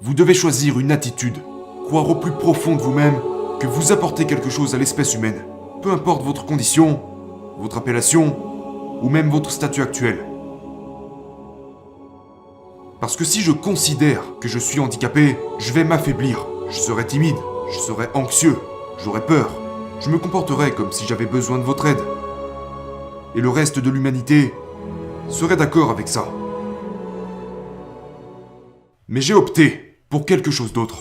Vous devez choisir une attitude, croire au plus profond de vous-même que vous apportez quelque chose à l'espèce humaine, peu importe votre condition, votre appellation ou même votre statut actuel. Parce que si je considère que je suis handicapé, je vais m'affaiblir, je serai timide, je serai anxieux, j'aurai peur, je me comporterai comme si j'avais besoin de votre aide. Et le reste de l'humanité serait d'accord avec ça. Mais j'ai opté pour quelque chose d'autre.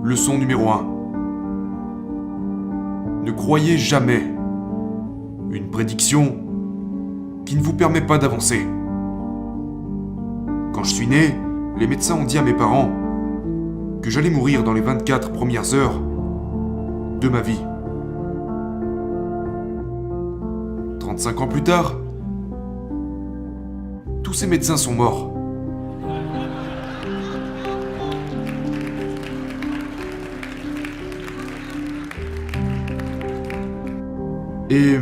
Leçon numéro 1. Ne croyez jamais une prédiction qui ne vous permet pas d'avancer. Quand je suis né, les médecins ont dit à mes parents que j'allais mourir dans les 24 premières heures de ma vie. 35 ans plus tard, tous ces médecins sont morts. Et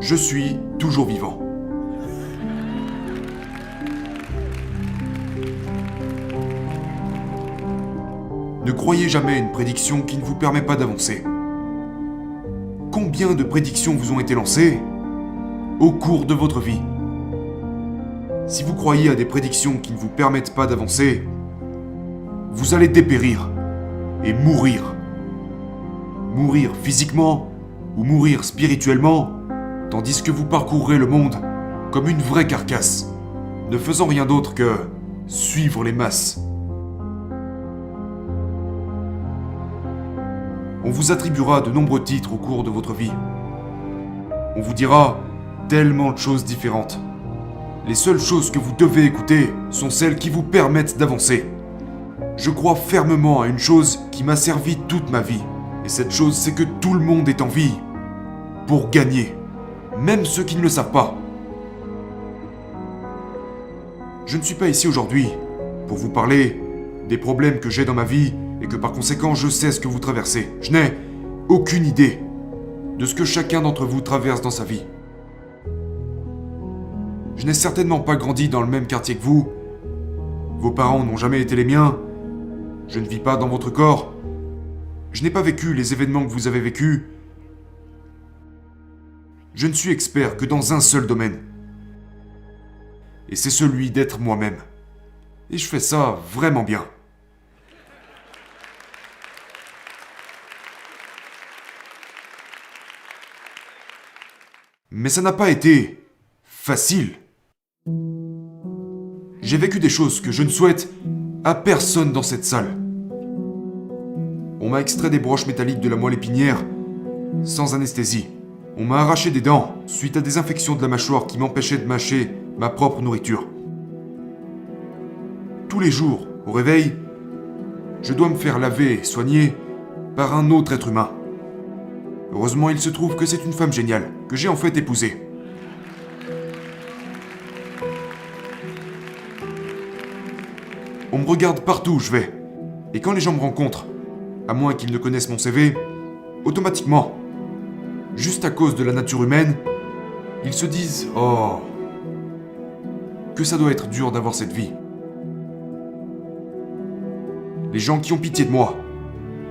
je suis toujours vivant. Ne croyez jamais une prédiction qui ne vous permet pas d'avancer. Combien de prédictions vous ont été lancées au cours de votre vie? Si vous croyez à des prédictions qui ne vous permettent pas d'avancer, vous allez dépérir et mourir. Mourir physiquement ou mourir spirituellement, tandis que vous parcourrez le monde comme une vraie carcasse, ne faisant rien d'autre que suivre les masses. On vous attribuera de nombreux titres au cours de votre vie. On vous dira tellement de choses différentes. Les seules choses que vous devez écouter sont celles qui vous permettent d'avancer. Je crois fermement à une chose qui m'a servi toute ma vie. Et cette chose, c'est que tout le monde est en vie pour gagner, même ceux qui ne le savent pas. Je ne suis pas ici aujourd'hui pour vous parler des problèmes que j'ai dans ma vie et que par conséquent je sais ce que vous traversez. Je n'ai aucune idée de ce que chacun d'entre vous traverse dans sa vie. Je n'ai certainement pas grandi dans le même quartier que vous. Vos parents n'ont jamais été les miens. Je ne vis pas dans votre corps. Je n'ai pas vécu les événements que vous avez vécus. Je ne suis expert que dans un seul domaine. Et c'est celui d'être moi-même. Et je fais ça vraiment bien. Mais ça n'a pas été facile. J'ai vécu des choses que je ne souhaite à personne dans cette salle. On m'a extrait des broches métalliques de la moelle épinière sans anesthésie. On m'a arraché des dents suite à des infections de la mâchoire qui m'empêchaient de mâcher ma propre nourriture. Tous les jours, au réveil, je dois me faire laver et soigner par un autre être humain. Heureusement, il se trouve que c'est une femme géniale, que j'ai en fait épousée. On me regarde partout où je vais. Et quand les gens me rencontrent, à moins qu'ils ne connaissent mon CV, automatiquement, juste à cause de la nature humaine, ils se disent « Oh, que ça doit être dur d'avoir cette vie. » Les gens qui ont pitié de moi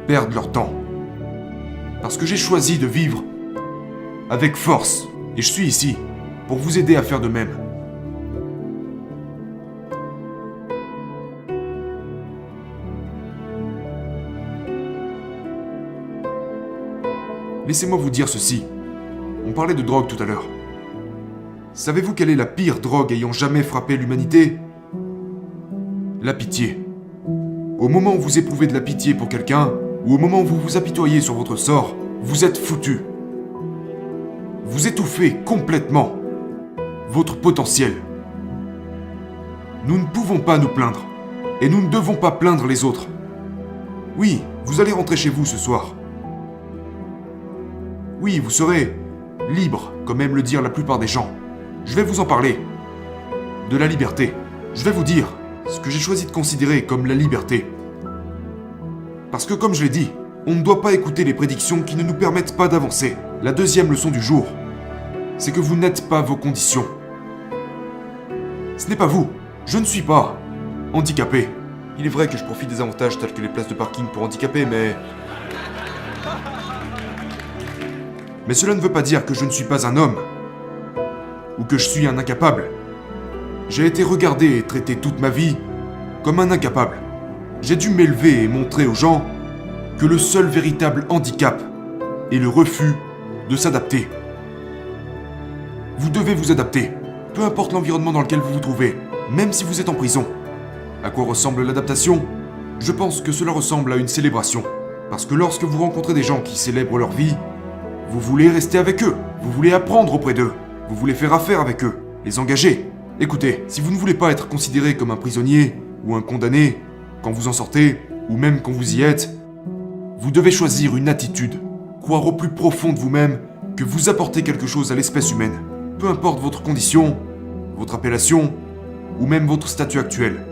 perdent leur temps. Parce que j'ai choisi de vivre avec force. Et je suis ici pour vous aider à faire de même. Laissez-moi vous dire ceci. On parlait de drogue tout à l'heure. Savez-vous quelle est la pire drogue ayant jamais frappé l'humanité? La pitié. Au moment où vous éprouvez de la pitié pour quelqu'un, ou au moment où vous vous apitoyez sur votre sort, vous êtes foutu. Vous étouffez complètement votre potentiel. Nous ne pouvons pas nous plaindre, et nous ne devons pas plaindre les autres. Oui, vous allez rentrer chez vous ce soir. Oui, vous serez libre, comme aiment le dire la plupart des gens. Je vais vous en parler. De la liberté. Je vais vous dire ce que j'ai choisi de considérer comme la liberté. Parce que comme je l'ai dit, On ne doit pas écouter les prédictions qui ne nous permettent pas d'avancer. La deuxième leçon du jour, c'est que vous n'êtes pas vos conditions. Ce n'est pas vous. Je ne suis pas handicapé. Il est vrai que je profite des avantages tels que les places de parking pour handicapés, mais... Mais cela ne veut pas dire que je ne suis pas un homme. Ou que je suis un incapable. J'ai été regardé et traité toute ma vie comme un incapable. J'ai dû m'élever et montrer aux gens que le seul véritable handicap est le refus de s'adapter. Vous devez vous adapter, peu importe l'environnement dans lequel vous vous trouvez, même si vous êtes en prison. À quoi ressemble l'adaptation ? Je pense que cela ressemble à une célébration. Parce que lorsque vous rencontrez des gens qui célèbrent leur vie, vous voulez rester avec eux, vous voulez apprendre auprès d'eux, vous voulez faire affaire avec eux, les engager. Écoutez, si vous ne voulez pas être considéré comme un prisonnier ou un condamné, quand vous en sortez, ou même quand vous y êtes, vous devez choisir une attitude, croire au plus profond de vous-même que vous apportez quelque chose à l'espèce humaine, peu importe votre condition, votre appellation, ou même votre statut actuel.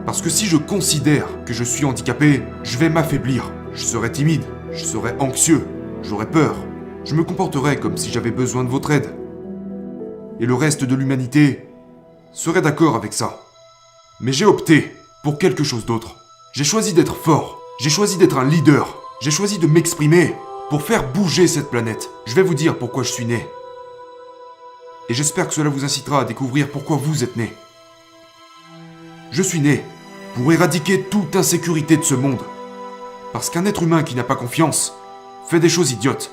Parce que si je considère que je suis handicapé, je vais m'affaiblir, je serai timide, je serai anxieux, j'aurai peur, je me comporterai comme si j'avais besoin de votre aide. Et le reste de l'humanité serait d'accord avec ça. Mais j'ai opté pour quelque chose d'autre. J'ai choisi d'être fort, j'ai choisi d'être un leader, j'ai choisi de m'exprimer pour faire bouger cette planète. Je vais vous dire pourquoi je suis né. Et j'espère que cela vous incitera à découvrir pourquoi vous êtes né. Je suis né pour éradiquer toute insécurité de ce monde. Parce qu'un être humain qui n'a pas confiance fait des choses idiotes.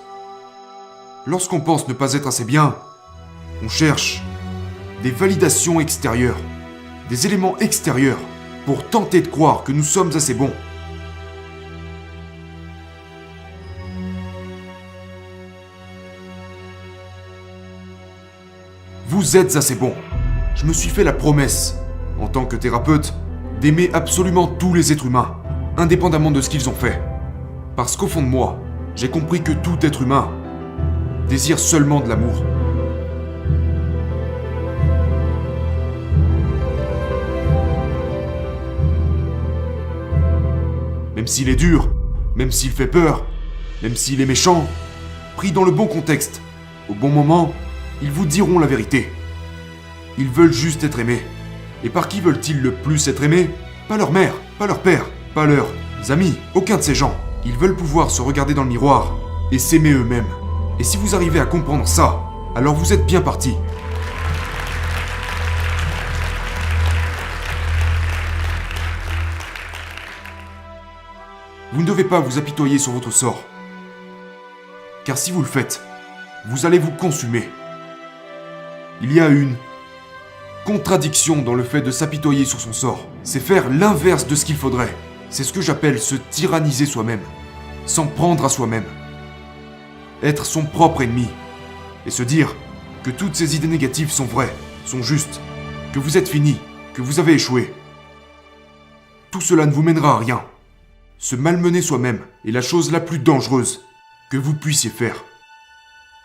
Lorsqu'on pense ne pas être assez bien, on cherche des validations extérieures, des éléments extérieurs pour tenter de croire que nous sommes assez bons. Vous êtes assez bon. Je me suis fait la promesse, en tant que thérapeute, d'aimer absolument tous les êtres humains, indépendamment de ce qu'ils ont fait. Parce qu'au fond de moi, j'ai compris que tout être humain désire seulement de l'amour. Même s'il est dur, même s'il fait peur, même s'il est méchant, pris dans le bon contexte, au bon moment, ils vous diront la vérité. Ils veulent juste être aimés. Et par qui veulent-ils le plus être aimés ? Pas leur mère, pas leur père, pas leurs amis, aucun de ces gens. Ils veulent pouvoir se regarder dans le miroir et s'aimer eux-mêmes. Et si vous arrivez à comprendre ça, alors vous êtes bien parti. Vous ne devez pas vous apitoyer sur votre sort. Car si vous le faites, vous allez vous consumer. Il y a une contradiction dans le fait de s'apitoyer sur son sort. C'est faire l'inverse de ce qu'il faudrait. C'est ce que j'appelle se tyranniser soi-même, s'en prendre à soi-même. Être son propre ennemi. Et se dire que toutes ces idées négatives sont vraies, sont justes, que vous êtes fini, que vous avez échoué. Tout cela ne vous mènera à rien. Se malmener soi-même est la chose la plus dangereuse que vous puissiez faire.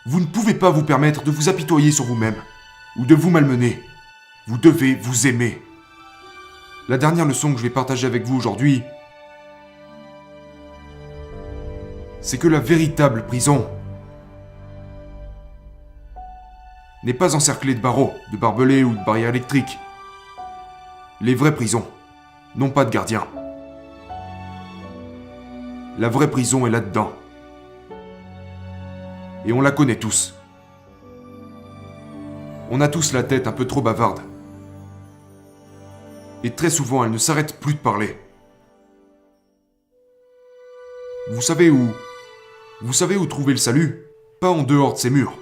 Vous ne pouvez pas vous permettre de vous apitoyer sur vous-même ou de vous malmener. Vous devez vous aimer. La dernière leçon que je vais partager avec vous aujourd'hui, c'est que la véritable prison n'est pas encerclée de barreaux, de barbelés ou de barrières électriques. Les vraies prisons n'ont pas de gardien. La vraie prison est là-dedans. Et on la connaît tous. On a tous la tête un peu trop bavarde. Et très souvent, elle ne s'arrête plus de parler. Vous savez où trouver le salut ? Pas en dehors de ces murs.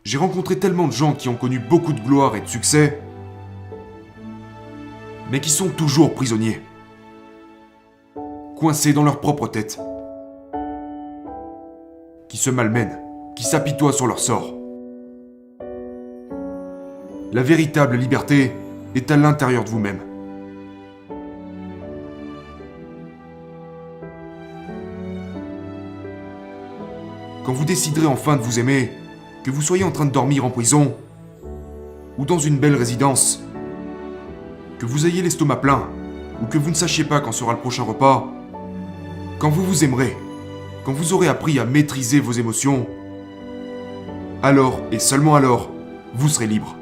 J'ai rencontré tellement de gens qui ont connu beaucoup de gloire et de succès, mais qui sont toujours prisonniers. Coincés dans leur propre tête. Qui se malmènent, qui s'apitoient sur leur sort. La véritable liberté est à l'intérieur de vous-même. Quand vous déciderez enfin de vous aimer, que vous soyez en train de dormir en prison, ou dans une belle résidence, que vous ayez l'estomac plein, ou que vous ne sachiez pas quand sera le prochain repas, quand vous vous aimerez, quand vous aurez appris à maîtriser vos émotions, alors et seulement alors, vous serez libre.